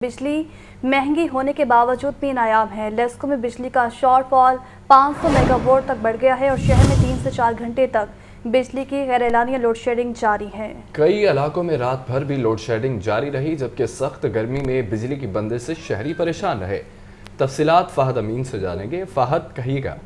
बिजली महंगी होने के बावजूद भी नायाब है। लेस्को में बिजली का शॉर्टफॉल 500 मेगावाट तक बढ़ गया है और शहर में 3 से 4 घंटे तक बिजली की गैरलानिया लोड शेडिंग जारी है। कई इलाकों में रात भर भी लोड शेडिंग जारी रही, जबकि सख्त गर्मी में बिजली की बंदिश से शहरी परेशान रहे। तफसीलात फाहद अमीन से जानेंगे। फाहद, कहिएगा।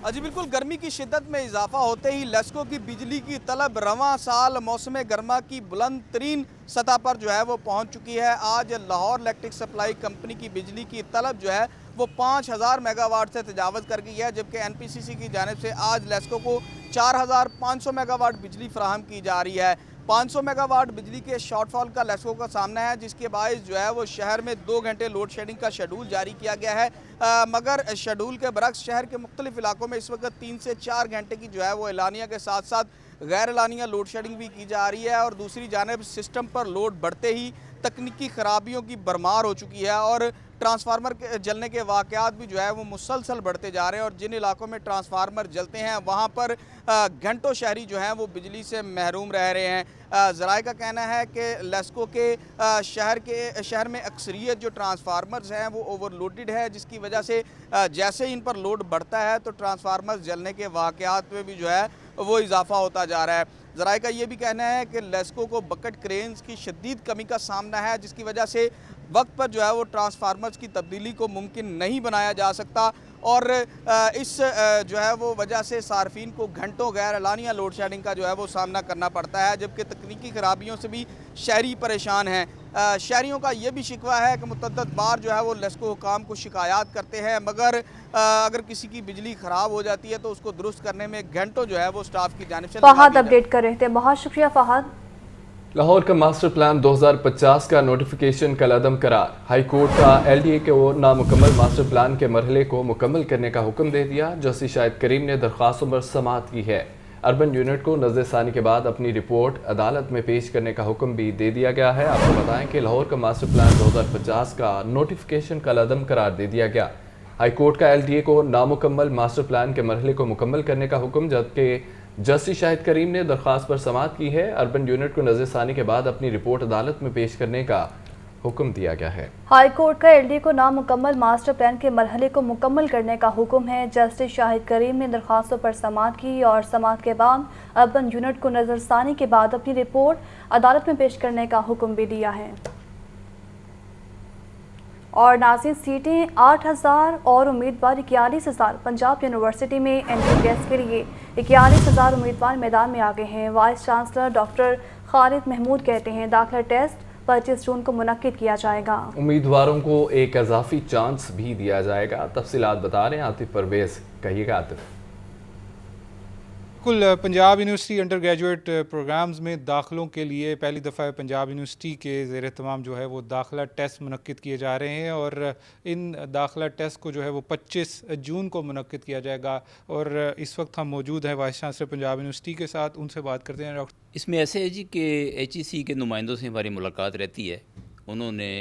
जी बिल्कुल, गर्मी की शिद्दत में इजाफा होते ही लेस्को की बिजली की तलब रवां साल मौसम गर्मा की बुलंद तरीन सतह पर जो है वो पहुंच चुकी है। आज लाहौर इलेक्ट्रिक सप्लाई कंपनी की बिजली की तलब जो है वो 5000 मेगावाट से तजावज़ कर गई है, जबकि एनपीसीसी की जानिब से आज लेस्को को 4500 मेगावाट बिजली फराहम की जा रही है। 500 मेगावाट बिजली के शॉर्टफॉल का लेस्को का सामना है, जिसके बायस जो है वो शहर में 2 घंटे लोड शेडिंग का शेड्यूल जारी किया गया है। मगर शेड्यूल के बरक्स शहर के मुख्तलिफ इलाकों में इस वक्त 3 से 4 घंटे की जो है वो एलानिया के साथ साथ गैर एलानिया लोड शेडिंग भी की जा रही है। और दूसरी जानिब सिस्टम पर लोड बढ़ते ही तकनीकी खराबियों की भरमार हो चुकी है और ट्रांसफार्मर के जलने के वाक़यात भी जो है वो मुसलसल बढ़ते जा रहे हैं। और जिन इलाकों में ट्रांसफार्मर जलते हैं वहाँ पर घंटों शहरी जो हैं वो बिजली से महरूम रह रहे हैं। ज़राए का कहना है कि लेस्को के शहर में अक्सरियत जो ट्रांसफार्मर्स हैं वो ओवरलोडेड है, जिसकी वजह से जैसे ही इन पर लोड बढ़ता है तो ट्रांसफार्मर्स जलने के वाक़यात में भी जो है वो इजाफा होता जा रहा है। ज़राए का ये भी कहना है कि लेस्को को बकेट क्रेन्स की शदीद कमी का सामना है, जिसकी वजह से वक्त पर जो है वो ट्रांसफार्मर्स की तब्दीली को मुमकिन नहीं बनाया जा सकता। और इस जो है वो वजह से सार्फिन को घंटों गैर एलानिया लोड शेडिंग का जो है वो सामना करना पड़ता है, जबकि तकनीकी खराबियों से भी शहरी परेशान हैं। शहरियों का ये भी शिकवा है कि मुतअद्दिद बार जो है वो लेस्को हुकाम को शिकायत करते हैं, मगर अगर किसी की बिजली ख़राब हो जाती है तो उसको दुरुस्त करने में घंटों जो है वो स्टाफ की जानिब से फहद अपडेट कर रहे थे। बहुत शुक्रिया फहद। लाहौर का मास्टर प्लान 2050 का नोटिफिकेशन कल अदम करार। हाई कोर्ट का LDA को नामुकम्मल मास्टर प्लान के मरहले को मुकम्मल करने का हुक्म दे दिया। जस्टिस शाहिद करीम ने दरख्वास्तों पर समाअत की है। अर्बन यूनिट को नज़रसानी के बाद अपनी रिपोर्ट अदालत में पेश करने का हुक्म भी दे दिया गया है। आपको बताएं कि लाहौर का मास्टर प्लान 2050 का नोटिफिकेशन कल अदम करार दे दिया गया। हाई कोर्ट का LDA को नामुकम्मल मास्टर प्लान के मरहले को मुकम्मल करने का हुक्म, जबकि जस्टिस शाहिद करीम ने दरख्वास्त पर समाअत की है। अर्बन यूनिट को नज़रसानी के बाद अपनी रिपोर्ट अदालत में पेश करने का हुक्म दिया गया है। हाई कोर्ट का LDA को नामुकम्मल मास्टर प्लान के मरहले को मुकम्मल करने का हुक्म है। जस्टिस शाहिद करीम ने दरख्वास्तों पर समाअत की और समाअत के बाद अर्बन यूनिट को नज़रसानी के बाद अपनी रिपोर्ट अदालत में पेश करने का हुक्म भी दिया है। और नाज़रीन, सीटें 8000 और उम्मीदवार 41,000। पंजाब यूनिवर्सिटी में एंट्री टेस्ट के लिए 41,000 उम्मीदवार मैदान में आ गए हैं। Vice chancellor doctor Khalid Mahmood कहते हैं दाखिला टेस्ट 25 जून को मुनक्किद किया जाएगा। उम्मीदवारों को एक इजाफी चांस भी दिया जाएगा। तफसीलात बता रहे हैं आतिफ परवेज़। कहिएगा आतिफ। बिल्कुल, Punjab University undergraduate programmes में दाखिलों के लिए पहली दफ़ा पंजाब यूनिवर्सिटी के ज़ेर तमाम जो है वो दाखिला टेस्ट मुनक्किद किए जा रहे हैं और इन दाखिला टेस्ट को जो है वो 25 जून को मुनक्किद किया जाएगा। और इस वक्त हम मौजूद हैं वाइस चांसलर पंजाब यूनिवर्सिटी के साथ, उनसे बात करते हैं। डॉक्टर, इसमें ऐसे है जी कि HEC के नुमाइंदों से हमारी मुलाकात रहती है। उन्होंने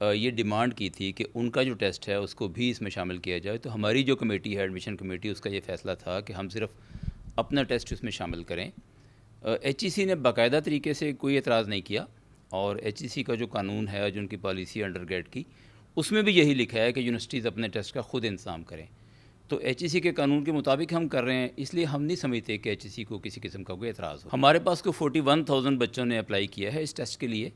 ये डिमांड की थी कि उनका जो टेस्ट है उसको भी इसमें शामिल किया जाए। तो हमारी जो कमेटी है, एडमिशन कमेटी, उसका ये फ़ैसला था कि हम सिर्फ अपना टेस्ट उसमें शामिल करें। HEC ने बाकायदा तरीके से कोई एतराज़ नहीं किया और HEC का जो कानून है, जो उनकी पॉलिसी अंडर ग्रेड की, उसमें भी यही लिखा है कि यूनिवर्सिटीज़ अपने टेस्ट का ख़ुद इंतज़ाम करें। तो HEC के कानून के मुताबिक हम कर रहे हैं, इसलिए हम नहीं समझते कि HEC को किसी किस्म का कोई एतराज़ हो। हमारे पास को 41,000 बच्चों ने अप्लाई किया है इस टेस्ट के लिए।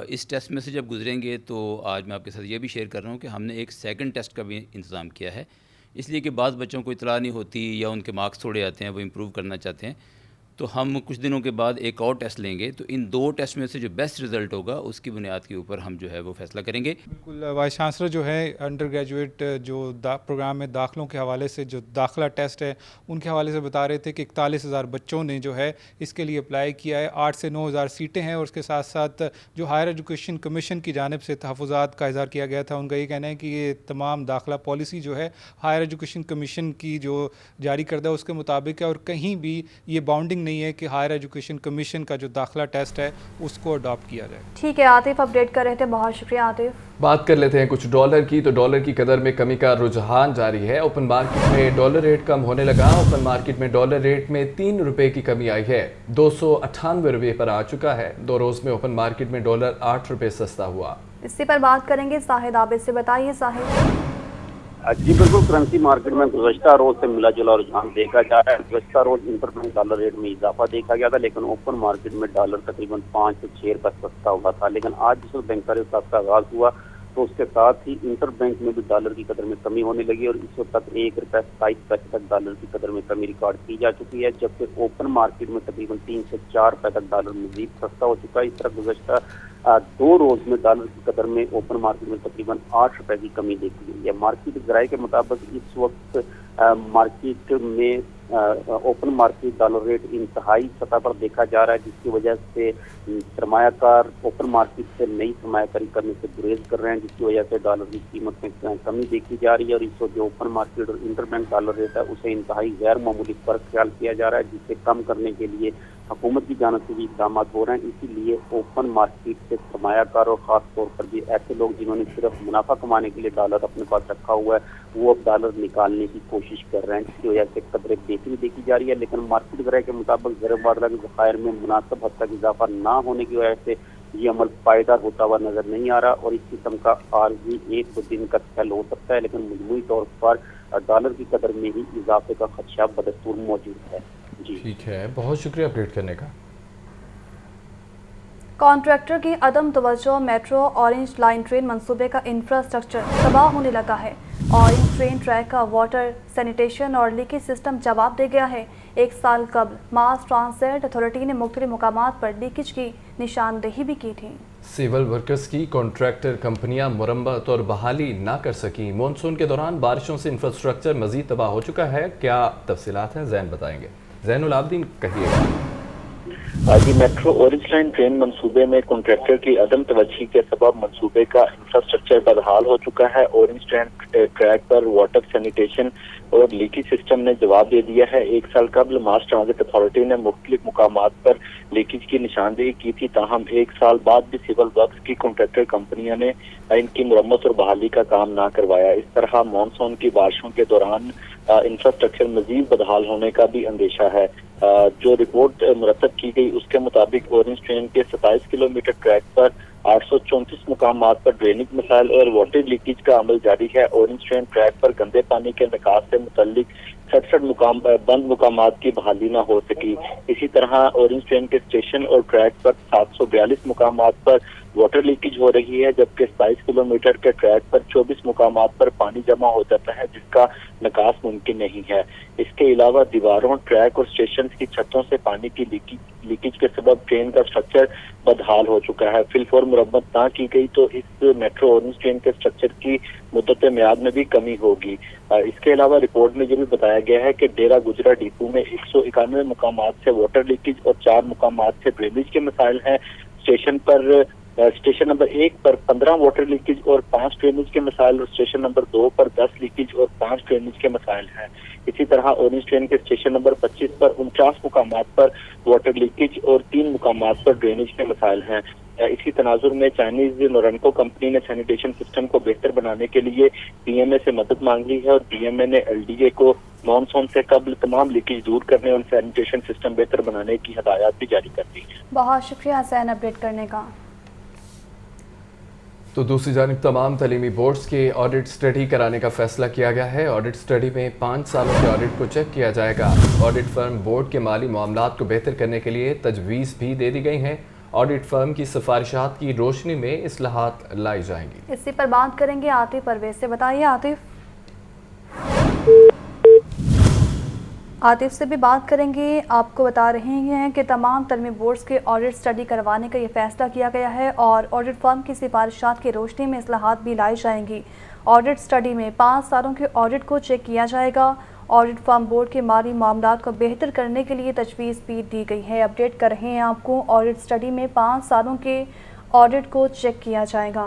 इस टेस्ट में से जब गुजरेंगे तो आज मैं आपके साथ ये भी शेयर कर रहा हूँ कि हमने एक सेकंड टेस्ट का भी इंतज़ाम किया है, इसलिए कि बाद बच्चों को इतला नहीं होती या उनके मार्क्स थोड़े आते हैं, वो इम्प्रूव करना चाहते हैं। तो हम कुछ दिनों के बाद एक और टेस्ट लेंगे, तो इन 2 टेस्ट में से जो बेस्ट रिज़ल्ट होगा उसकी बुनियाद के ऊपर हम जो है वो फैसला करेंगे। बिल्कुल, वाइस चांसलर जो है अंडर ग्रेजुएट जो प्रोग्राम में दाखिलों के हवाले से जो दाखिला टेस्ट है उनके हवाले से बता रहे थे कि 41,000 बच्चों ने जो है इसके लिए अप्लाई किया है। 8 से 9,000 सीटें हैं और उसके साथ साथ जो हायर एजुकेशन कमीशन की जानिब से तहफ़्फ़ुज़ात का इज़हार किया गया था, उनका ये कहना है कि ये तमाम दाखिला पॉलिसी जो है हायर एजुकेशन कमीशन की जो जारी करदा है उसके मुताबिक है और कहीं भी ये बाउंडिंग नहीं है कि हायर एजुकेशन कमीशन का जो दाखिला टेस्ट है उसको अडॉप्ट किया जाए। ठीक है आतिफ, अपडेट कर रहे थे, बहुत शुक्रिया आतिफ। बात कर लेते हैं कुछ डॉलर की। तो डॉलर की कदर में कमी का रुझान जारी है। ओपन मार्केट में डॉलर रेट कम होने लगा। ओपन मार्केट में डॉलर रेट में 3 रुपए की कमी आई है, 298 रुपये पर आ चुका है। 2 रोज में ओपन मार्केट में डॉलर 8 रुपये सस्ता हुआ। इसी पर बात करेंगे साहिद आबिद से, बताइए साहिद। जी बिल्कुल, करेंसी मार्केट में गुज़श्ता रोज से मिला जुला रुझान देखा जा रहा है। गुज़श्ता रोज इंटरबैंक डॉलर रेट में इजाफा देखा गया था, लेकिन ओपन मार्केट में डॉलर तकरीबन 5 से 6 रुपये सस्ता हुआ था। लेकिन आज जिस बैंकर हिसाब का आगाज हुआ तो उसके साथ ही इंटरबैंक में भी डॉलर की कदर में कमी होने लगी और इस वक्त तक 1 रुपये 27 पैसे तक डॉलर की कदर में कमी रिकॉर्ड की जा चुकी है, जबकि ओपन मार्केट में तकरीबन 3 से 4 रुपये तक डॉलर मजीद सस्ता हो चुका है। इस तरह गुज़श्ता 2 रोज में डॉलर की कदर में ओपन मार्केट में तकरीबन 8 रुपये की कमी देखी गई है। मार्केट ज़राए के मुताबिक इस वक्त मार्केट में ओपन मार्केट डॉलर रेट इंतहाई सतह पर देखा जा रहा है, जिसकी वजह से सरमायाकार ओपन मार्केट से नई सरमायाकारी करने से गुरेज कर रहे हैं, जिसकी वजह से डॉलर की कीमत में कमी देखी जा रही है। और इस वक्त जो ओपन मार्केट और इंटरबैंक डॉलर रेट है उसे इंतहाई गैर मामूली फर्क ख्याल किया जा रहा है, जिसे कम करने के लिए हुकूमत की जानिब से भी इक़दाम हो रहे हैं। इसीलिए ओपन मार्केट से सरमायाकार और ख़ास तौर पर भी ऐसे लोग जिन्होंने सिर्फ मुनाफा कमाने के लिए डॉलर अपने पास रखा हुआ है वो अब डॉलर निकालने की कोशिश कर रहे हैं, जिसकी वजह से कदरें बेहतरी देखी जा रही है। लेकिन मार्केट ज़राए के मुताबिक ज़र मुबादला के ज़खायर में मुनासिब हद तक इजाफा ना होने की वजह से ये अमल पायदार होता हुआ नजर नहीं आ रहा और इस किस्म का आर्जी 1-2 दिन का स्पेल हो सकता है, लेकिन मजमूई तौर पर डॉलर की कदर में ही इजाफे का खदशा बदस्तूर मौजूद है। जी ठीक है, बहुत शुक्रिया अपडेट करने का। कॉन्ट्रैक्टर की अदम तवज्जो, मेट्रो ऑरेंज लाइन ट्रेन मंसूबे का इंफ्रास्ट्रक्चर तबाह होने लगा है। ऑरेंज ट्रेन ट्रैक का वाटर, सैनिटेशन और लीकेज सिस्टम जवाब दे गया है। 1 साल कबल मास ट्रांसपोर्ट अथॉरिटी ने मुख्तलिफ मुकामात पर लीकेज की निशानदेही भी की थी। सिविल वर्कर्स की कॉन्ट्रैक्टर कंपनियां मुरम्मत और बहाली ना कर सकी। मानसून के दौरान बारिशों से इंफ्रास्ट्रक्चर मजीद तबाह हो चुका है। क्या तफसीलात हैं, जैन बताएंगे। जैनुल आबदीन कहिएगा। आज मेट्रो ऑरेंज लाइन ट्रेन मंसूबे में कॉन्ट्रैक्टर की अदम तवज्जो के सबब मंसूबे का इंफ्रास्ट्रक्चर बदहाल हो चुका है। ऑरेंज ट्रेन ट्रैक पर वाटर, सैनिटेशन और लीकेज सिस्टम ने जवाब दे दिया है। 1 साल कबल मास ट्रांजिट अथॉरिटी ने मुख्तलिफ मुकामात पर लीकेज की निशानदेही की थी, ताहम 1 साल बाद भी सिविल वर्क्स की कॉन्ट्रैक्टर कंपनियों ने इनकी मुरम्मत और बहाली का काम ना करवाया। इस तरह मानसून की बारिशों के दौरान इंफ्रास्ट्रक्चर मजीद बदहाल होने का भी अंदेशा है। जो रिपोर्ट मुरतब की गई उसके मुताबिक ऑरेंज ट्रेन के 27 किलोमीटर ट्रैक पर 834 मुकामात पर ड्रेनेज मसाइल और वाटर लीकेज का अमल जारी है। ऑरेंज ट्रेन ट्रैक पर गंदे पानी के निकास से मुतल्लिक 67 बंद मुकामात की बहाली न हो सकी। इसी तरह ऑरेंज ट्रेन के स्टेशन और ट्रैक पर 742 मुकामात पर वाटर लीकेज हो रही है, जबकि 22 किलोमीटर के ट्रैक पर 24 मुकामात पर पानी जमा हो जाता है, जिसका निकास मुमकिन नहीं है। इसके अलावा दीवारों, ट्रैक और स्टेशन की छतों से पानी की लीकेज के सबब ट्रेन का स्ट्रक्चर बदहाल हो चुका है। फिलफौर मुरम्मत ना की गई तो इस मेट्रो ऑरेंज ट्रेन के स्ट्रक्चर की मुद्दत म्याद में भी कमी होगी। इसके अलावा रिपोर्ट में यह भी बताया गया है कि डेरा गुजरा डिपो में 191 मुकामात से वाटर लीकेज और 4 मुकामात से ड्रेनेज के मसाइल हैं। स्टेशन नंबर 1 पर 15 वाटर लीकेज और 5 ड्रेनेज के मसाइल और स्टेशन नंबर 2 पर 10 लीकेज और 5 ड्रेनेज के मसाइल हैं। इसी तरह ऑरेंज ट्रेन के स्टेशन नंबर 25 पर 49 मुकामात पर वाटर लीकेज और 3 मुकामात पर ड्रेनेज के मसाइल हैं। इसी तनाजुर में चाइनीज नोरनको कंपनी ने सैनिटेशन सिस्टम को बेहतर बनाने के लिए पीएमए से मदद मांग ली है और पीएमए ने एलडीए को मानसून से कबल तमाम लीकेज दूर करने और सैनिटेशन सिस्टम बेहतर बनाने की हदायत भी जारी कर दी है। बहुत शुक्रिया हसैन अपडेट करने का। तो दूसरी जानिब तमाम तलीमी बोर्ड्स के ऑडिट स्टडी कराने का फैसला किया गया है। ऑडिट स्टडी में 5 सालों के ऑडिट को चेक किया जाएगा। ऑडिट फर्म बोर्ड के माली मामलात को बेहतर करने के लिए तजवीज़ भी दे दी गई हैं। ऑडिट फर्म की सिफारिशात की रोशनी में इस्लाहात लाई जाएंगी। इसी पर बात करेंगे आतिफ परवेज से, बताइए आतिफ। आतिफ से भी बात करेंगे। आपको बता रहे हैं कि तमाम तलमी बोर्ड्स के ऑडिट स्टडी करवाने का ये फैसला किया गया है और ऑडिट फर्म की सिफारिशात की रोशनी में इस्लाहात भी लाई जाएंगी। ऑडिट स्टडी में 5 सालों के ऑडिट को चेक किया जाएगा। ऑडिट फर्म बोर्ड के माली मामलात को बेहतर करने के लिए तजवीज़ भी दी गई है। अपडेट कर रहे हैं आपको। ऑडिट स्टडी में 5 सालों के ऑडिट को चेक किया जाएगा।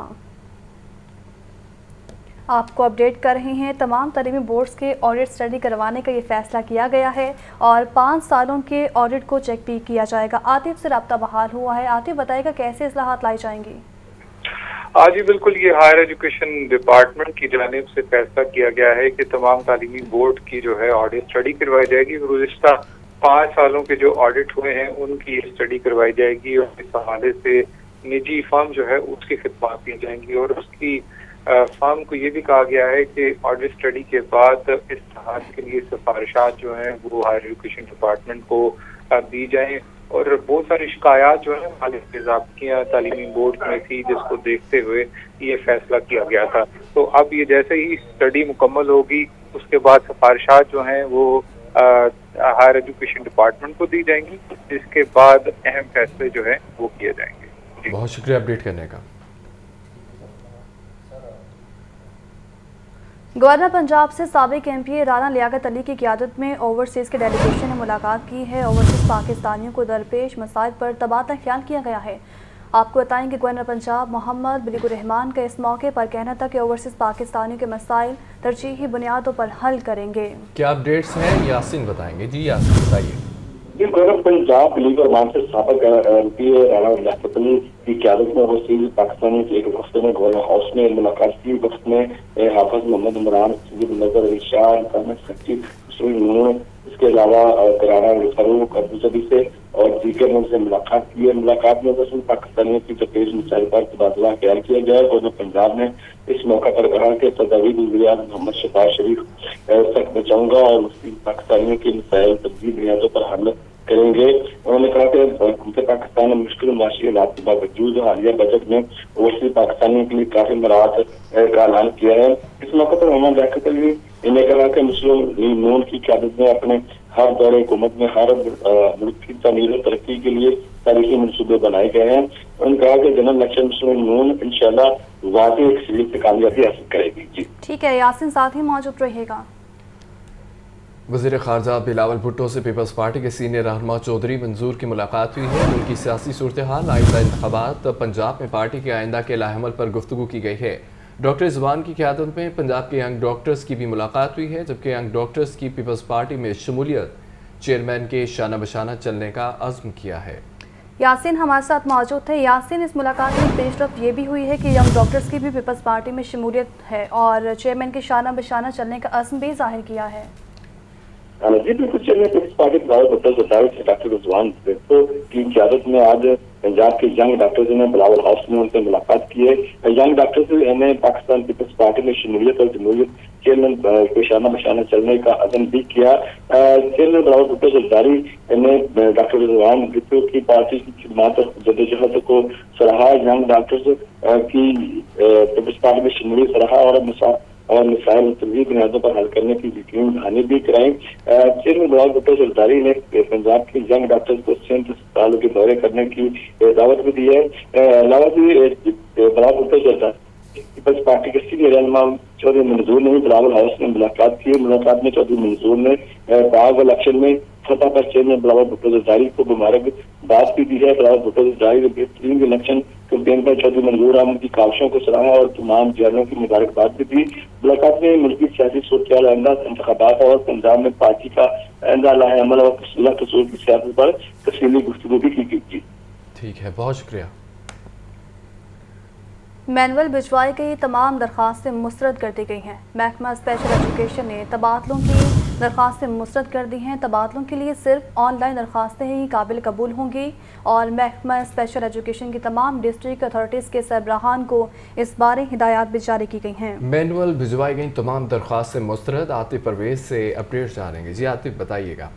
आपको अपडेट कर रहे हैं। तमाम तालीमी बोर्ड्स के ऑडिट स्टडी करवाने का ये फैसला किया गया है और 5 सालों के ऑडिट को चेक भी किया जाएगा। आतिफ से रब्ता बहाल हुआ है। आतिफ बताएगा कैसे इस्लाहात लाई जाएंगी। जी बिल्कुल, ये हायर एजुकेशन डिपार्टमेंट की जानिब से फैसला किया गया है कि तमाम तालीमी बोर्ड की जो है ऑडिट स्टडी करवाई जाएगी। गुज़िश्ता 5 सालों के जो ऑडिट हुए हैं उनकी स्टडी करवाई जाएगी और इस हवाले से निजी फर्म जो है उसकी खिदमत दी जाएंगी और उसकी फर्म को ये भी कहा गया है कि ऑडिट स्टडी के बाद इस्तेमाल के लिए सिफारिशात जो हैं वो हायर एजुकेशन डिपार्टमेंट को दी जाएं। और बहुत सारी शिकायत जो है मालिक ज़ाब्तियाँ तालीमी बोर्ड में थी, जिसको देखते हुए ये फैसला किया गया था। तो अब ये जैसे ही स्टडी मुकम्मल होगी उसके बाद सिफारिशात जो हैं वो हायर एजुकेशन डिपार्टमेंट को दी जाएंगी, जिसके बाद अहम फैसले जो है वो किए जाएंगे। बहुत शुक्रिया अपडेट करने का। गवर्नर पंजाब से साबिक एमपी राना लियाकत अली की क़यादत में ओवरसीज़ के डेलीगेशन ने मुलाकात की है। ओवरसीज़ पाकिस्तानियों को दरपेश मसाइल पर तबादला ख्याल किया गया है। आपको बताएं कि गवर्नर पंजाब मोहम्मद बिलीगुर रहमान का इस मौके पर कहना था कि ओवरसीज़ पाकिस्तानियों के मसाइल तरजीही बुनियादों पर हल करेंगे। क्या अपडेट्स हैं यासीन बताएंगे। जी यासीन बताइए। गवर्नर पंजाब बिलीगुर रहमान से साबिक एमपी राना लियाकत अली की क़यादत में ओवरसीज़ पाकिस्तानी के एक वक्त में गवर्नर हाउस में मुलाकात की। वक्त में हाफिज मोहम्मद इमरान, नजर अली शाह, गवर्नमेंट सेक्रेटरी, इसके अलावा कराना फारूक अबूजबी से और दीगर उनसे मुलाकात की है। मुलाकात में वसूल पाकिस्तानियों की दरपेश मसाइल पर तबादला ख्याल किया गया। गवर्नर पंजाब ने इस मौका पर कहा कि तजावीज़ वज़ीर-ए-आज़म मोहम्मद शहबाज शरीफ तक बचाऊंगा और मुस्लिम पाकिस्तानियों के मसाइल तब्दील बुनियादों पर हल करेंगे। उन्होंने कहा कि हुकूमत पाकिस्तान ने मुश्किल माशी हालात के बावजूद हालिया बजट में ओवरसीज़ पाकिस्तानियों के लिए काफी मराहत का ऐलान किया है। इस मौके पर मोहम्मद लियाकत अली इन्हें कहा कि मुस्लिम लीग नून की क़यादत में अपने हर दौरे हुकूमत में हर मुल्क की तमीर और तरक्की के लिए तारीखी मनसूबे बनाए गए हैं। उन्होंने कहा कि जनरल इलेक्शन मुस्लिम नून इंशाल्लाह वाकई एक सीट से कामयाबी हासिल करेगी। जी ठीक है यासीन, साथ ही मौजूद रहिएगा। वज़ीर ख़ारजा बिलावल भुट्टो से पीपल्स पार्टी के सीनियर रहनुमा चौधरी मंजूर की मुलाकात हुई है। उनकी सियासी सूरत हाल, आइंदा इंतखाबात, पंजाब में पार्टी के आइंदा के लाहेमल पर गुफ्तगू की गई है। डॉक्टर ज़ुबान की क़यादत में पंजाब के यंग डॉक्टर्स की भी मुलाकात हुई है, जबकि यंग डॉक्टर्स की पीपल्स पार्टी में शमूलियत चेयरमैन के शाना बशाना चलने का अज़्म किया है। यासीन हमारे साथ मौजूद थे। यासीन, इस मुलाकात में पेशरफ ये भी हुई है कि यंग डॉक्टर्स की भी पीपल्स पार्टी में शमूलियत है और चेयरमैन के शाना बशाना चलने का अज़्म भी ज़ाहिर किया है। जी बिल्कुल, चेयरमैन पीपल्स पार्टी डॉक्टर रिजवान भुट्टो की क़यादत में आज पंजाब के यंग डॉक्टर्स ने बिलावल हाउस में उनसे मुलाकात की है। यंग डॉक्टर्स ने पाकिस्तान पीपल्स पार्टी में शमूलियत और जमहूरियत चेयरमैन के शाना बशाना चलने का अज़्म भी किया। चेयरमैन बिलावल भुट्टो जरदारी ने डॉक्टर रिजवान भुट्टो की पार्टी की खिदमत और जद्दोजहद को सराहा। यंग डॉक्टर्स की पीपल्स पार्टी में शमूलियत सराहा और मिसाइल तभी बुनियादों पर हल करने की यकीन दहानी भी कराई। चेयरमैन बिलावल भुट्टो जरदारी ने पंजाब के यंग डॉक्टर्स को सिंध अस्पतालों के दौरे करने की दावत भी दी है। अलावा भी बिलावल भुट्टो जरदारी पीपल्स पार्टी के सीनियर रहनुमा चौधरी मंजूर ने भी बिलावल हाउस में मुलाकात की। मुलाकात में चौधरी मंजूर ने बाग इलेक्शन में फतह पर चेयरमैन बिलावल भुट्टो जरदारी को मुबारकबाद भी दी है। बिलावल भुट्टो जरदारी ने बेहतरीन इलेक्शन कैंपेन पर चौधरी मंजूर अहमद की काविशों को सराहा और तमाम जिलों की मुबारकबाद भी दी। मुलाकात में मुल्की सियासी सूरत आइंदा इंतखाबात और पंजाब में पार्टी का आइंदा लाहेअमल और कसूर की सियासत पर तफसीली गुफ्तगू भी की गई। ठीक है, बहुत शुक्रिया। मैनुअल भिजवाई गई तमाम दरख्वास्तें मुस्तरद कर दी गई हैं। महकमा स्पेशल एजुकेशन ने तबादलों की दरख्वास्तें मुस्तरद कर दी हैं। तबादलों के लिए सिर्फ ऑनलाइन दरख्वास्तें ही काबिल कबूल होंगी और महकमा स्पेशल एजुकेशन की तमाम डिस्ट्रिक्ट अथॉरिटीज़ के सरबराहान को इस बारे हिदायत भी जारी की गई हैं। मैनुअल भिजवाई गई तमाम दरख्वास्तें मुस्तरद। आतिफ परवेज से अपडेट जानेंगे। जी आतिफ बताइएगा।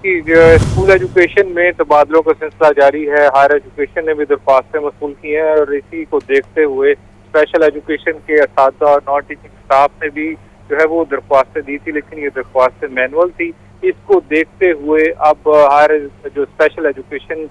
स्कूल एजुकेशन में तबादलों का सिलसिला जारी है। हायर एजुकेशन ने भी दरख्वास्तें मसूल की हैं और इसी को देखते हुए स्पेशल एजुकेशन के असातिज़ा और नॉन टीचिंग स्टाफ ने भी जो है वो दरख्वास्तें दी थी, लेकिन ये दरख्वास्तें मैनुअल थी। इसको देखते हुए अब हायर जो स्पेशल एजुकेशन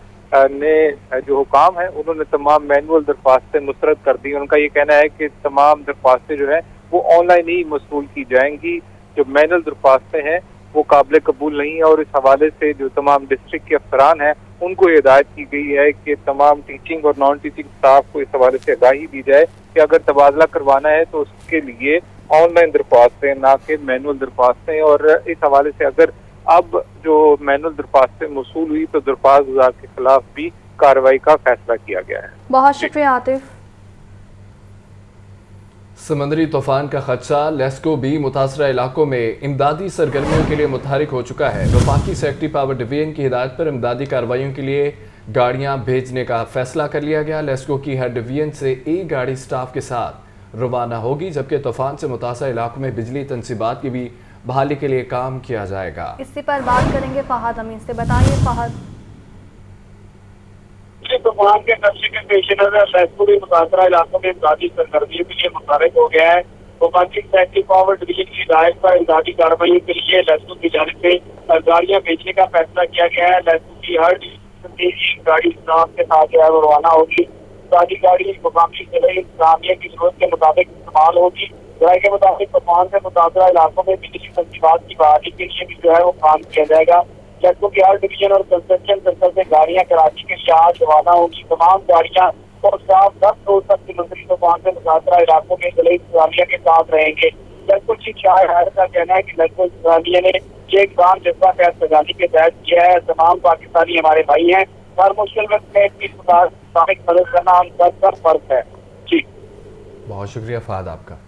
ने जो हुकाम है उन्होंने तमाम मैनुअल दरख्वास्तें मुस्तरद कर दी। उनका ये कहना है कि तमाम दरख्वास्तें जो है वो ऑनलाइन ही मसूल की जाएंगी। जो मैनुअल दरख्वास्तें हैं वो काबिल कबूल नहीं है। और इस हवाले से जो तमाम डिस्ट्रिक्ट के अफसरान हैं उनको ये हिदायत की गई है कि तमाम टीचिंग और नॉन टीचिंग स्टाफ को इस हवाले से आगाही दी जाए कि अगर तबादला करवाना है तो उसके लिए ऑनलाइन दरख्वास्तें, ना कि मैनुअल दरख्वास्तें। और इस हवाले से अगर अब जो मैनुअल दरख्वास्तें मौसूल हुई तो दरख्वास्त गुजार के खिलाफ भी कार्रवाई का फैसला किया गया है। बहुत शुक्रिया आतिफ। समंदरी तूफान का खदशा लेस्को भी मुतासरा इलाकों में इमदादी सरगर्मियों के लिए मुतहरिक हो चुका है। वफाकी सेक्रेटरी पावर डिवीजन की हिदायत पर इमदादी कार्रवाइयों के लिए गाड़ियां भेजने का फैसला कर लिया गया। लेस्को की हर डिवीजन से एक गाड़ी स्टाफ के साथ रवाना होगी, जबकि तूफान से मुतासरा इलाकों में बिजली तनसीबात की भी बहाली के लिए काम किया जाएगा। इसी पर बात करेंगे फहद अमीन से। बताइए फहद। तूफान के खदशे के पेश नजर लेस्को भी मुतासरा इलाकों में इमदादी सरगर्मियों के लिए मुतहरिक हो गया है। वफाकी सेक्रेटरी पावर डिवीजन की हिदायत पर इमदादी कार्रवाइयों के लिए लेस्को की जानिब से गाड़ियां भेजने का फैसला किया गया है। लेस्को की हर एक गाड़ी स्टाफ के साथ जो है वो रवाना होगी। सारी गाड़ी मुकामी जिले इंतजामिया की जरूरत के मुताबिक इस्तेमाल होगी। राय के मुताबिक तूफान से मुतासरा इलाकों में बिजली तनसीबात की बहाली के लिए भी जो है वो काम किया जाएगा। लेस्को की हर डिवीजन और कंस्ट्रक्शन सेंटर से गाड़ियां कराची के लिए आज रवाना होगी। तमाम गाड़ियां और स्टाफ 10 रोज तक समंदरी तूफान से मुतासरा इलाकों में जिले इंतजामिया के साथ रहेंगे। लेस्को चीफ शायर का कहना है कि लेस्को इंतजामिया ने ये इकदाम जज्बा फैज सजानी के तहत किया है। तमाम पाकिस्तानी हमारे भाई हैं, हर मुश्किल वक्त में इस मुताबिक मदद करना हम सबका फर्ज है। जी बहुत शुक्रिया फहद आपका।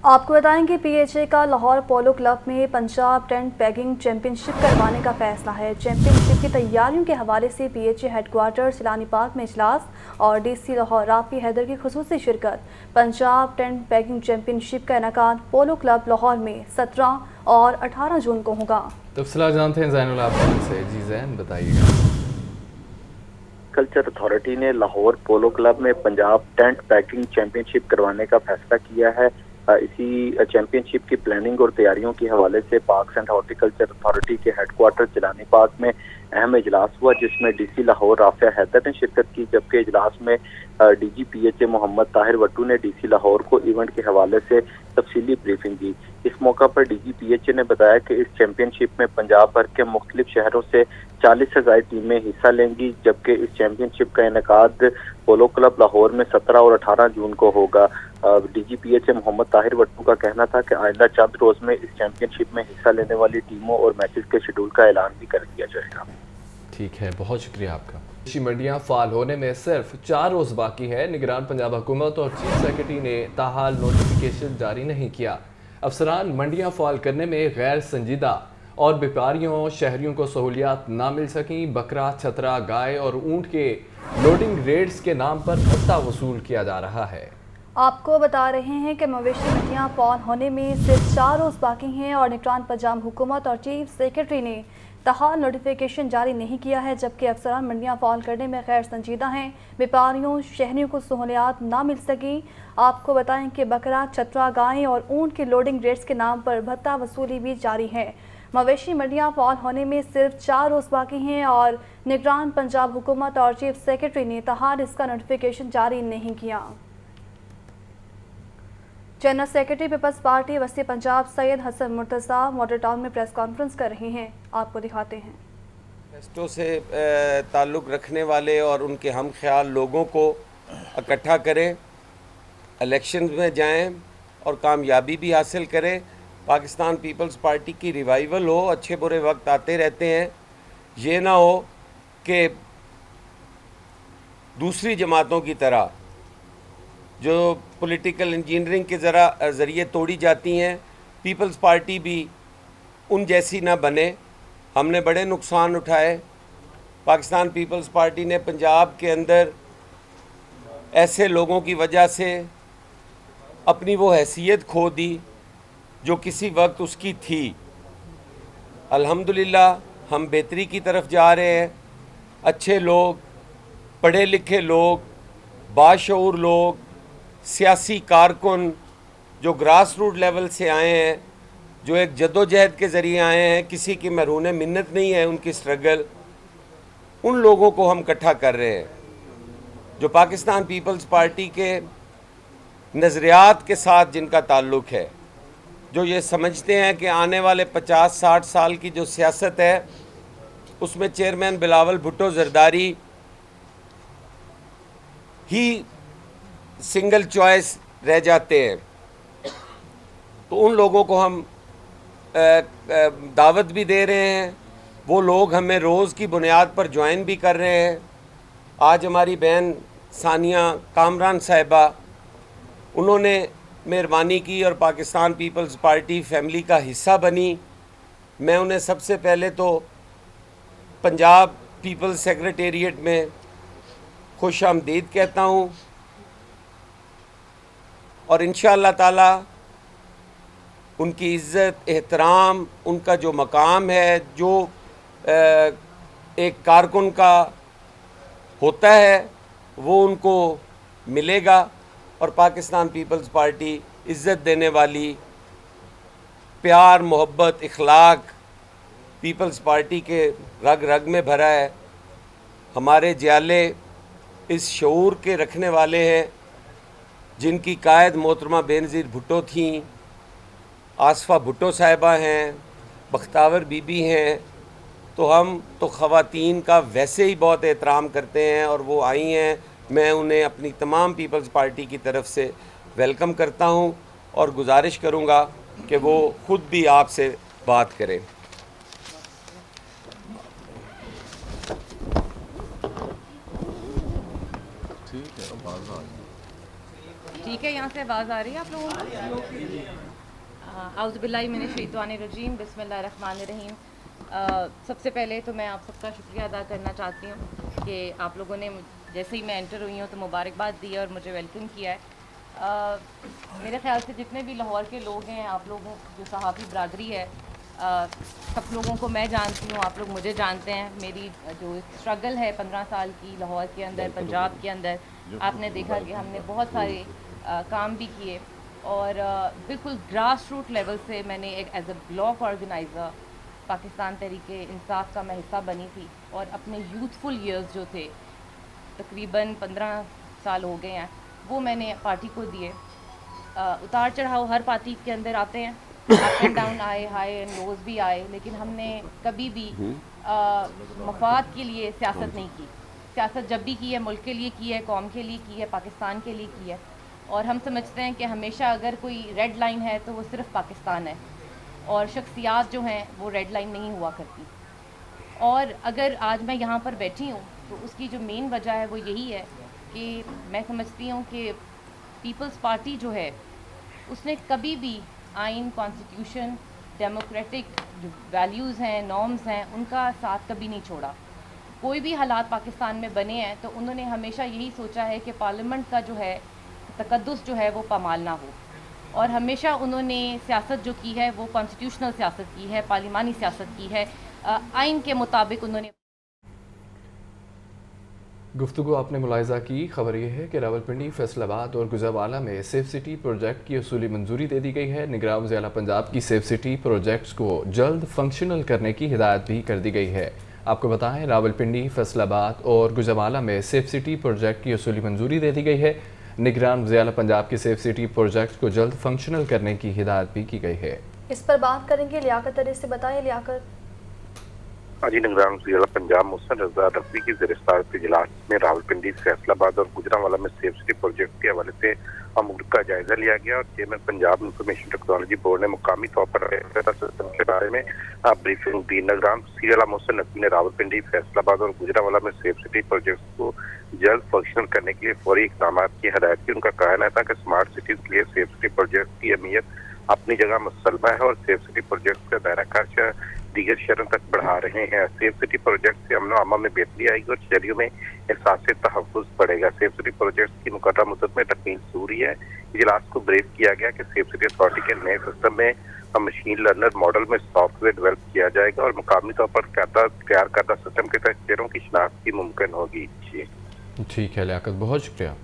आपको बताएं कि पीएचए का लाहौर पोलो क्लब में पंजाब टेंट पैगिंग चैंपियनशिप करवाने का फैसला है। चैंपियनशिप की तैयारियों के हवाले से पीएचए हेडक्वार्टर सिलानी पार्क में इजलास और डीसी लाहौर राफी हैदर की खुसूसी शिरकत। पंजाब टेंट पैगिंग चैंपियनशिप का इनेकाद पोलो क्लब लाहौर में 17 और 18 जून को होगा। तफसीलात जानते हैं ज़ैनुल आबिदीन से। जी ज़ैन बताइएगा। कल्चर अथॉरिटी ने लाहौर पोलो क्लब में पंजाब टेंट पैकिंग चैंपियनशिप करवाने का फैसला किया है। इसी चैंपियनशिप की प्लानिंग और तैयारियों के हवाले से पार्क्स एंड हॉर्टिकल्चर अथॉरिटी के हेडक्वार्टर जिलानी पार्क में अहम इजलास हुआ, जिसमें डीसी लाहौर राफिया हैदर ने शिरकत की। जबकि इजलास में डीजी पीएचए मोहम्मद ताहिर वट्टू ने डीसी लाहौर को इवेंट के हवाले से तफसीली ब्रीफिंग दी। इस मौका पर डीजी पीएचए ने बताया कि इस चैंपियनशिप में पंजाब भर के मुख्तलिफ शहरों से 40 से ज़ायद टीमें हिस्सा लेंगी। जबकि इस चैंपियनशिप का इनेकाद पोलो क्लब लाहौर में 17 और 18 जून को होगा। डीजी पीएचए मोहम्मद ताहिर वट्टू का कहना था कि आइंदा चंद रोज में इस चैंपियनशिप में हिस्सा लेने वाली टीमों और मैचेस के शेड्यूल का ऐलान भी कर दिया जाएगा। ठीक है, बहुत शुक्रिया आपका। कृषि मंडियां फाल होने में सिर्फ 4 रोज बाकी है। निगरान पंजाब हुकूमत और चीफ सेक्रेटरी ने ताहाल नोटिफिकेशन जारी नहीं किया। अफसरान मंडियां फाल करने में गैर संजीदा और व्यापारियों शहरियों को सहूलियात ना मिल सकी। बकरा, छतरा, गाय और ऊंट के लोडिंग रेट्स के नाम पर भत्ता वसूल किया जा रहा है। आपको बता रहे हैं कि मवेशी मंडियां फाल होने में सिर्फ 4 रोज बाकी हैं और निगरान पंजाब हुकूमत और चीफ सेक्रेटरी ने ताहाल नोटिफिकेशन जारी नहीं किया है। जबकि अफसरान मंडियां फाल करने में गैर संजीदा हैं, व्यापारियों शहरियों को सहूलियात ना मिल सकी। आपको बताएं कि बकरा, छतरा, गाय और ऊंट के लोडिंग रेट्स के नाम पर भत्ता वसूली भी जारी है। मवेशी मंडियां फाल होने में सिर्फ 4 रोज बाकी हैं और निगरान पंजाब हुकूमत और चीफ सेक्रेटरी ने ताहाल इसका नोटिफिकेशन जारी नहीं किया। जनरल सेक्रेटरी पीपल्स पार्टी वसी पंजाब सैयद हसन मुर्तज़ा मॉडल टाउन में प्रेस कॉन्फ्रेंस कर रहे हैं। आपको दिखाते हैं। फेस्टो से ताल्लुक़ रखने वाले और उनके हम ख्याल लोगों को इकट्ठा करें, इलेक्शन में जाएं और कामयाबी भी हासिल करें। पाकिस्तान पीपल्स पार्टी की रिवाइवल हो, अच्छे बुरे वक्त आते रहते हैं। ये ना हो कि दूसरी जमातों की तरह जो पॉलिटिकल इंजीनियरिंग के ज़रिए तोड़ी जाती हैं, पीपल्स पार्टी भी उन जैसी ना बने। हमने बड़े नुकसान उठाए। पाकिस्तान पीपल्स पार्टी ने पंजाब के अंदर ऐसे लोगों की वजह से अपनी वो हैसियत खो दी जो किसी वक्त उसकी थी। अल्हम्दुलिल्लाह हम बेहतरी की तरफ जा रहे हैं। अच्छे लोग, पढ़े लिखे लोग, बाशऊर लोग, सियासी कारकुन जो ग्रास रूट लेवल से आए हैं, जो एक जद्दोजहद के ज़रिए आए हैं, किसी की महरूने मिन्नत नहीं है उनकी स्ट्रगल, उन लोगों को हम इकट्ठा कर रहे हैं जो पाकिस्तान पीपल्स पार्टी के नज़रियात के साथ जिनका ताल्लुक़ है। जो ये समझते हैं कि आने वाले 50-60 साल की जो सियासत है उसमें चेयरमैन बिलावल भुट्टो जरदारी ही सिंगल चॉइस रह जाते हैं। तो उन लोगों को हम दावत भी दे रहे हैं, वो लोग हमें रोज़ की बुनियाद पर ज्वाइन भी कर रहे हैं। आज हमारी बहन सानिया कामरान साहिबा, उन्होंने मेहरबानी की और पाकिस्तान पीपल्स पार्टी फैमिली का हिस्सा बनी। मैं उन्हें सबसे पहले तो पंजाब पीपल्स सेक्रेटेरिएट में खुश आमदीद कहता हूँ और इंशाअल्लाह ताला उनकी इज़्ज़त, एहतराम, उनका जो मकाम है, जो एक कारकुन का होता है, वो उनको मिलेगा। और पाकिस्तान पीपल्स पार्टी इज़्ज़त देने वाली, प्यार, मोहब्बत, इखलाक पीपल्स पार्टी के रग रग में भरा है। हमारे जियाले इस शऊर के रखने वाले हैं, जिनकी कायद मोहतरमा बेनज़ीर भुट्टो थीं, आसफ़ा भुट्टो साहिबा हैं, बख्तावर बीबी हैं। तो हम तो ख़वातीन का वैसे ही बहुत एहतराम करते हैं और वो आई हैं। मैं उन्हें अपनी तमाम पीपल्स पार्टी की तरफ से वेलकम करता हूं और गुजारिश करूंगा कि वो ख़ुद भी आपसे बात करें। ठीक है, यहाँ से आवाज़ आ रही है आप लोगों को? आउज़ुबिल्लाहि मिनश शैतानिर रजीम, बिस्मिल्लाहिर्रहमानिर्रहीम। सबसे पहले तो मैं आप सबका शुक्रिया अदा करना चाहती हूँ कि आप लोगों ने जैसे ही मैं एंटर हुई हूँ तो मुबारकबाद दी है और मुझे वेलकम किया है। मेरे ख़्याल से जितने भी लाहौर के लोग हैं, आप लोगों जो सहाफ़ी बरादरी है, सब लोगों को मैं जानती हूँ, आप लोग मुझे जानते हैं। मेरी जो स्ट्रगल है 15 साल की लाहौर के अंदर, पंजाब के अंदर, आपने देखा कि हमने बहुत सारे काम भी किए और बिल्कुल ग्रास रूट लेवल से मैंने एक as a block organiser Pakistan Tehreek-e Insaf का मैं हिस्सा बनी थी और अपने यूथफुल ईयर्स जो थे, तकरीबन 15 साल हो गए हैं, वो मैंने पार्टी को दिए। उतार चढ़ाव हर पार्टी के अंदर आते हैं, अप एंड डाउन आए, हाई एंड लोज भी आए, लेकिन हमने कभी भी मफाद के लिए सियासत नहीं की। सियासत जब भी की है मुल्क के लिए की है, कौम के लिए की है, पाकिस्तान के लिए की है। और हम समझते हैं कि हमेशा अगर कोई रेड लाइन है तो वो सिर्फ़ पाकिस्तान है और शख्सियात जो हैं वो रेड लाइन नहीं हुआ करती। और अगर आज मैं यहाँ पर बैठी हूँ तो उसकी जो मेन वजह है वो यही है कि मैं समझती हूँ कि पीपल्स पार्टी जो है उसने कभी भी आइन, कॉन्स्टिट्यूशन, डेमोक्रेटिक जो वैल्यूज़ हैं, नॉर्म्स हैं, उनका साथ कभी नहीं छोड़ा। कोई भी हालात पाकिस्तान में बने हैं तो उन्होंने हमेशा यही सोचा है कि पार्लियामेंट का जो है तकद्दुस जो है वो पामाल ना हो। और हमेशा उन्होंने सियासत जो की है वो कॉन्स्टिट्यूशनल सियासत की है, पार्लिमानी सियासत की है, आइन के मुताबिक उन्होंने। गुफ्तगू आपने मुलाहिजा की। खबर यह है कि रावलपिंडी, फैसलाबाद और गुजरावाला में सेफ सिटी प्रोजेक्ट की उसूली मंजूरी दे दी गई है। निगरान ज़िला पंजाब की सेफ सिटी प्रोजेक्ट्स को जल्द फंक्शनल करने की हिदायत भी कर दी गई है। आपको बताएं, रावलपिंडी, फैसलाबाद और गुजरावाला में सेफ सिटी प्रोजेक्ट की उसूली मंजूरी दे दी गई है। निगरान ज़िला पंजाब की सेफ सिटी प्रोजेक्ट को जल्द फंक्शनल करने की हिदायत भी की गई है। इस पर बात करेंगे लियाकत अली से। बताएं लियाकत। आज निगरान ज़िला पंजाब मोहसिन रज़ा रफ़ी की ज़ेर-ए-सदारत इजलास में रावलपिंडी, फैसलाबाद और गुजरांवाला में सेफ सिटी प्रोजेक्ट के हवाले से अमूर का जायजा लिया गया और chairman Punjab information technology board ने मुकामी तौर पर सिस्टम के बारे में ब्रीफिंग दी। निगरान ज़िला मोहसिन रफ़ी ने रावलपिंडी, फैसलाबाद और गुजरांवाला में सेफ सिटी प्रोजेक्ट को जल्द फंक्शनल करने के लिए फौरी इक़दाम की हिदायत की। उनका कहना था कि स्मार्ट सिटीज़ के लिए सेफ सिटी प्रोजेक्ट की अहमियत अपनी जगह मुसलमा है और सेफ सिटी प्रोजेक्ट का दायरा कार दीगर शहरों तक बढ़ा रहे हैं। सेफ सिटी प्रोजेक्ट से अमन अमा में बेहतरी आएगी और शहरियों में एहसास तहफ़्फ़ुज़ बढ़ेगा। सेफ सिटी प्रोजेक्ट की मुकर्रर मुद्दत में तकमील ज़रूरी है। इजलास को ब्रीफ किया गया कि सेफ सिटी अथॉरिटी के नए सिस्टम में मशीन लर्नर मॉडल में सॉफ्टवेयर डेवलप किया जाएगा और मुकामी तौर पर तैयार करदा सिस्टम के तहत शहरों की शनाख्त भी मुमकिन होगी। ठीक है लियाकत, बहुत शुक्रिया।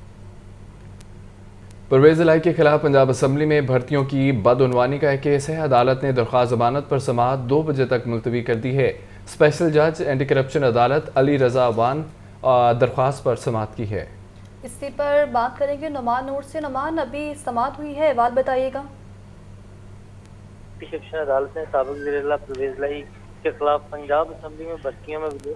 परवेज़ इलाही के खिलाफ पंजाब असम्बली में भर्तियों की बदउनवानी का एक केस है। अदालत ने दरख्वास्त जमानत पर समाअत 2 बजे तक मुलतवी कर दी है। स्पेशल जज एंटी करप्शन अदालत अली रजा अवान दरख्वास्त पर समाअत की है। इसी पर बात करेंगे नुमान नूर से। नुमान, अभी समाअत हुई है, बात बताइएगा। डिप्टी सेक्शन अदालत ने साबिक वज़ीर-ए-आला परवेज़ लाई के खिलाफ पंजाब असम्बली में भर्तियों में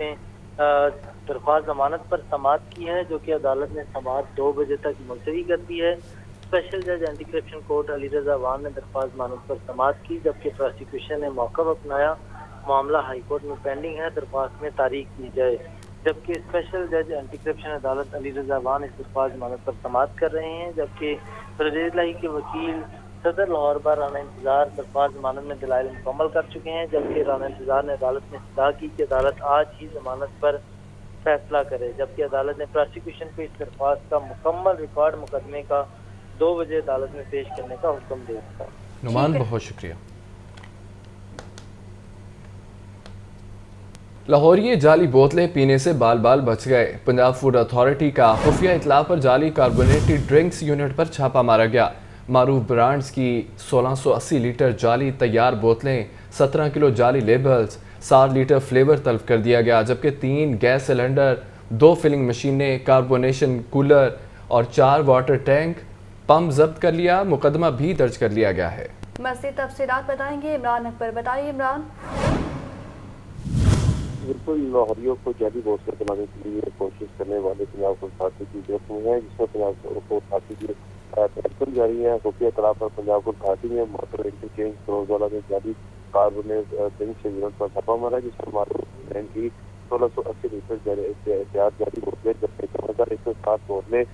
में दरख्वास्त जमानत पर समाअत की है, जो कि अदालत ने समाअत 2 बजे तक मुलतवी कर दी है। स्पेशल जज एंटी करप्शन कोर्ट अली रजा वान ने दरख्वास्त जमानत पर समाअत की, जबकि प्रोसिक्यूशन ने मौक़िफ़ अपनाया। मामला हाई कोर्ट में पेंडिंग है, दरख्वास्त में तारीख की जाए। जबकि स्पेशल जज एंटी करप्शन अदालत अली रजा वान इस दरख्वास्त जमानत पर समाअत कर रहे हैं, जबकि परवेज़ लाई के वकील सदर लाहौर बार राना इंतजार दरख्वास्त जमानत में दलाइल मुकम्मल कर चुके हैं। जबकि राना इंतजार ने अदालत में इस्तदा की कि अदालत आज ही जमानत पर फैसला करे, जबकि अदालत ने प्रोसिक्यूशन को इस दरख्वास्त का मुकम्मल रिकॉर्ड मुकदमे का 2 बजे अदालत में पेश करने का हुक्म दे दिया। नुमान, बहुत शुक्रिया। लाहौरी जाली बोतलें पीने से बाल बाल बच गए। पंजाब फूड अथॉरिटी का खुफिया इतला पर जाली कार्बोनेटेड ड्रिंक्स यूनिट पर छापा मारा गया। मारूफ ब्रांड्स की 1680 लीटर जाली तैयार बोतलें, 17 किलो जाली लेबल्स, 60 लीटर फ्लेवर तलब कर दिया गया, जबकि 3 गैस सिलेंडर, 2 फिलिंग मशीनें, कार्बोनेशन कूलर और 4 वाटर टैंक पंप जब्त कर लिया। मुकदमा भी दर्ज कर लिया गया है। मज़ीद तफसीलात बताएंगे इमरान अकबर। बताइए इमरान। बिल्कुल, लाहौरियों को जाली बोतलें बनाने के लिए कोशिश करने वाले पंजाब फूड अथॉरिटी की गिरफ्त में है, जिसमें पंजाब फूड अथॉरिटी की तहकीकात जारी है। खुफिया इत्तला पर पंजाब फूड अथॉरिटी ने मोटर इंटरचेंज फिरोजवाला में जाली कार्बोनेट ड्रिंक्स यूनिट पर छापा मारा, जिसमें मारूफ ब्रांड की 1680 लीटर तैयार जाली बोतलें, जबकि 4160 बोतलें,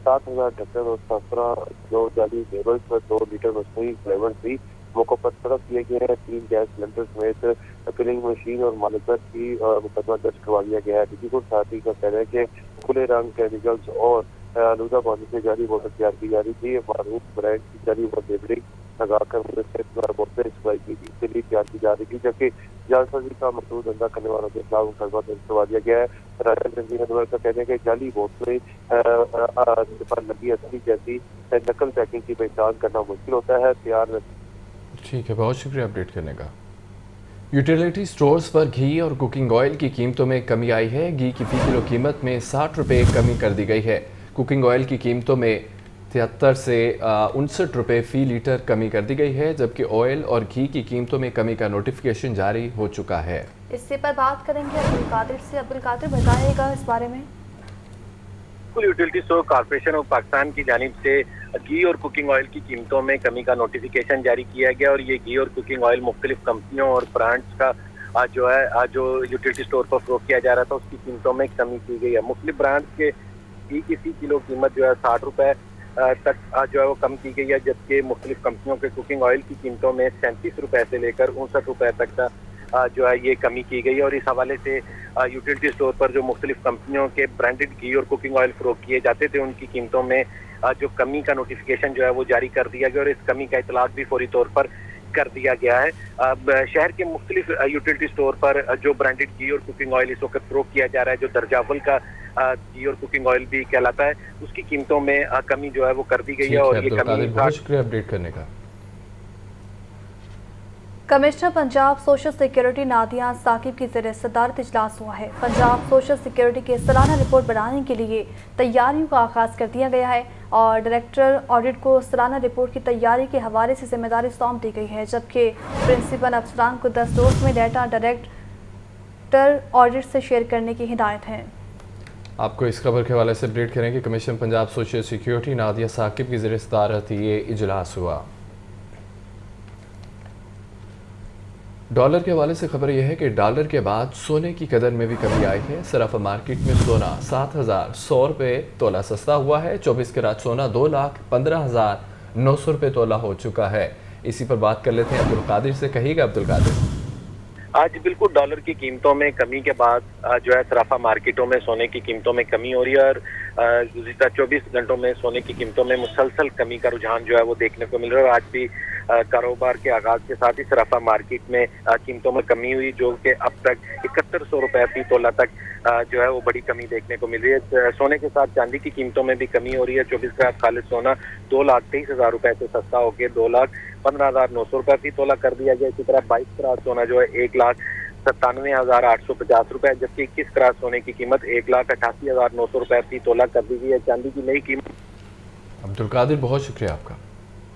7000 ढक्कन और 17 किलो जाली लेबल्स पर 2 लीटर मसनूई फ्लेवर फ्री मौके पर तलब किए गए हैं। 3 गैस सिलेंडर समेत फिलिंग मशीन और मालिकत की मुकदमा दर्ज करवा दिया गया है। डिप्टी फूड अथॉरिटी का कहना है कि खुले रंग केमिकल्स और आलूदा पानी से जाली बोतल तैयार की जा रही थी। मारूफ ब्रांड की जाली लेबलिंग लगाकर बोतलें सप्लाई के लिए तैयार की जा रही थी, जबकि जालसाजी का मकसूद धंधा करने वालों के खिलाफ मुकदमा दर्ज करवा दिया गया है। राजा रंजीन अनवर का कहना है कि जाली बोतलें पर लगी असली जैसी नकल पैकिंग की पहचान करना मुश्किल होता है। तैयार ठीक है, बहुत शुक्रिया अपडेट करने का। यूटिलिटी स्टोर्स पर घी और कुकिंग ऑयल की कीमतों में कमी आई है। घी की फ़ी किलो कीमत में 60 रुपये कमी कर दी गई है। कुकिंग ऑयल की कीमतों में 73 से 59 रुपये फ़ी लीटर कमी कर दी गई है, जबकि ऑयल और घी की कीमतों में कमी का नोटिफिकेशन जारी हो चुका है। इससे पर बात करेंगे अब्दुल कादिर से। अब्दुल कादिर, बताइएगा इस बारे में। Utility store corporation of Pakistan की जानिब से घी और कुकिंग ऑयल की कीमतों में कमी का नोटिफिकेशन जारी किया गया, और ये घी और कुकिंग ऑयल मुख्तलिफ कंपनियों और ब्रांड्स का जो यूटिलिटी स्टोर पर फरोख्त किया जा रहा था उसकी कीमतों में कमी की गई है। मुख्तलिफ ब्रांड्स के घी की फ़ी किलो कीमत 60 रुपये तक वो कम की गई है, जबकि मुख्तलिफ कंपनियों के कुकिंग ऑयल की कीमतों में 37 रुपये से लेकर 59 रुपये तक का ये कमी की गई है। और इस हवाले से यूटिलिटी स्टोर पर जो मुख्तलिफ कंपनियों के ब्रांडेड घी और कुकिंग ऑयल फरोख्त किए जाते थे उनकी कीमतों में जो कमी का नोटिफिकेशन वो जारी कर दिया गया, और इस कमी का इतलाक भी फौरी तौर पर कर दिया गया है। शहर के मुख्तलिफ यूटिलिटी स्टोर पर जो ब्रांडेड घी और कुकिंग ऑयल इस वक्त फरोख्त किया जा रहा है, जो दर्जा अव्वल का घी और कुकिंग ऑयल भी कहलाता है, उसकी कीमतों में कमी वो कर दी गई है। और ये कमी बहुत शुक्रिया अपडेट करने का। Commissioner Punjab social security Nadia Saqib की ज़रिए सदारत इजलास हुआ है। पंजाब सोशल सिक्योरिटी के सालाना रिपोर्ट बनाने के लिए तैयारियों का आगाज़ कर दिया गया है, और डायरेक्टर ऑडिट को सालाना रिपोर्ट की तैयारी के हवाले से जिम्मेदारी सौंप दी गई है, जबकि प्रिंसिपल अफसरान को 10 रोज़ में डाटा डायरेक्टर ऑडिट से शेयर करने की हिदायत है। आपको इस खबर के हवाले से अपडेट करेंगे। Commissioner Punjab social security Nadia Saqib की ज़रिए सदारत ये इजलास हुआ। डॉलर के हवाले से खबर यह है कि डॉलर के बाद सोने की कदर में भी कमी आई है। सराफा मार्केट में सोना 7,100 रुपये तोला सस्ता हुआ है। 24 कैरेट सोना 2,15,900 रुपये तोला हो चुका है। इसी पर बात कर लेते हैं अब्दुल कादिर से। कहिएगा अब्दुल कादिर। आज बिल्कुल डॉलर की कीमतों में कमी के बाद सराफा मार्केटों में सोने की कीमतों में कमी हो रही है, और गुज़िश्ता 24 घंटों में सोने की कीमतों में मुसलसल कमी का रुझान वो देखने को मिल रहा है। आज भी कारोबार के आगाज के साथ ही सराफा मार्केट में कीमतों में कमी हुई, जो कि अब तक 7100 रुपये फी तोला तक वो बड़ी कमी देखने को मिल रही है। सोने के साथ चांदी की कीमतों में भी कमी हो रही है। 24 कैरेट खालिद सोना 2,23,000 रुपये से सस्ता होकर 2,15,900 रुपये फी तोला कर दिया गया। इसी तरह 22 कैरेट सोना 1,97,850 रुपये, जबकि 21 कैरेट सोने की कीमत 1,88,900 रुपये फी तोला कर दी गई है। चांदी की नई कीमत। अब्दुल कादिर, बहुत शुक्रिया आपका।